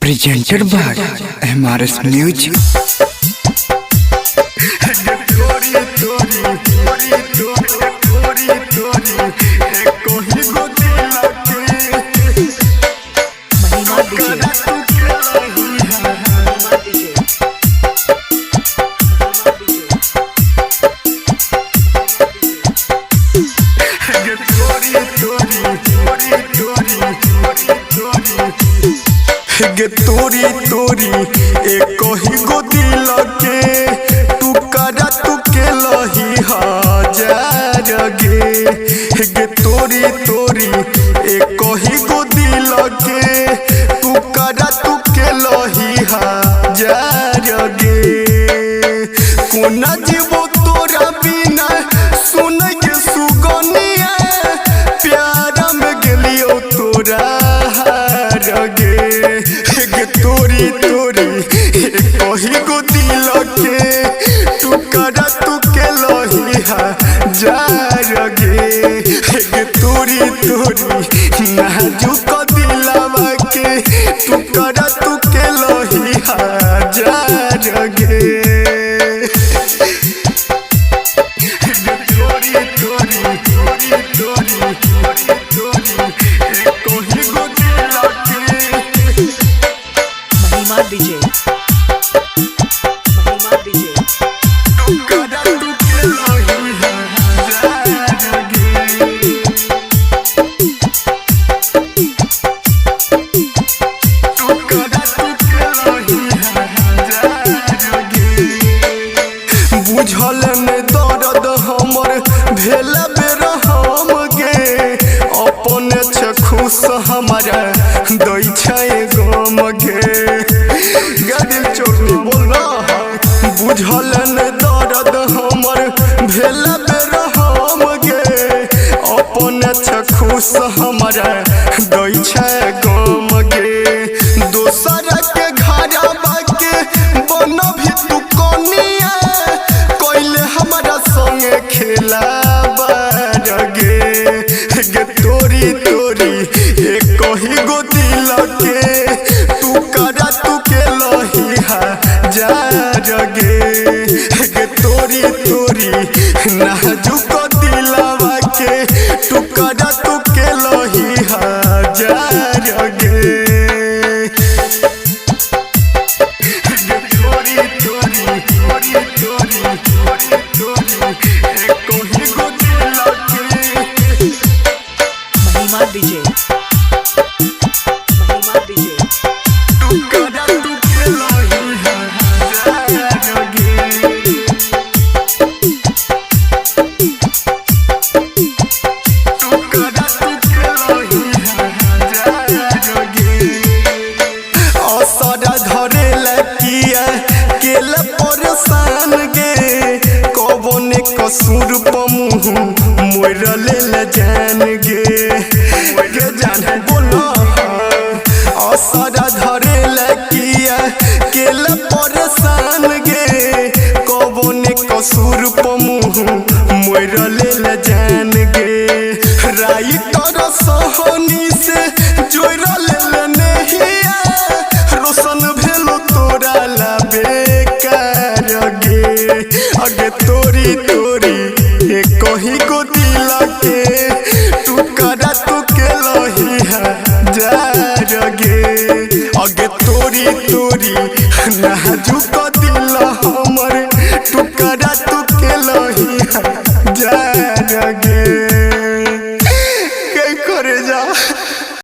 presented by MRS Music. गे तोरी तोरी एक ही गो दिल के टुकड़ा तू के लही हजार गे तोरी तोरी एक ही गो दिल के टुकड़ा तू के लही हजार गे कोना जीवो तोरा बिना सुन के सुगनिया प्यारा में गेलियो तोरा गे तोरी तोरी कही गो दिल के टुकड़ा तू के लही हजार गे तोरी तोरी नाजुक दिलवा के टुकड़ा तू के लही हजार गे तोरी तोरी तोरी तोरी तोरी तोरी कही गो दिल के DJ Mahima DJ टुकड़ा तू के लही हजार गे टुकड़ा तू के लही हजार गे बुझल ने दर्द हमर भेल बेर हम गे अपने छ खुश हमारा दै छै गम गे दिल चोट बोल बुझल ने दर्द हमर भेल बेर हम गे अपने छ खुश हमारा दै छै गम गे दोसर के घरवा के बन भी तू कनिया कोइले हमारा संगे खेला गे तोरी तोरी एक ही गो दिल के टुकड़ा तू के लही हजार गे तोरी तोरी नाजुक दिलवा के टुकड़ा तू के लही हजार गे तोरी तोरी तोरी तोरी तोरी तोरी एक ही गो दिल के Mahima DJ Mahima DJ टुकड़ा तू के लही हजार गे टुकड़ा तू के लही हजार गे असरा धरे लकिया केल परेशान गे कबने कसूर पमुह मोर ले जान गे जान बोलो असरा धरे लकिया केल परेशान गे कबने कसूर पमुह मोर ले जान गे राई कर सहनी से जोर ले नहिया रोशन भेलो तोरा ला बेकार गे तोरी तोरी एक ही गो दिल के टुकड़ा तू के लही हजार गे तोरी तोरी नाजुक दिल हमर टुकड़ा तू के लही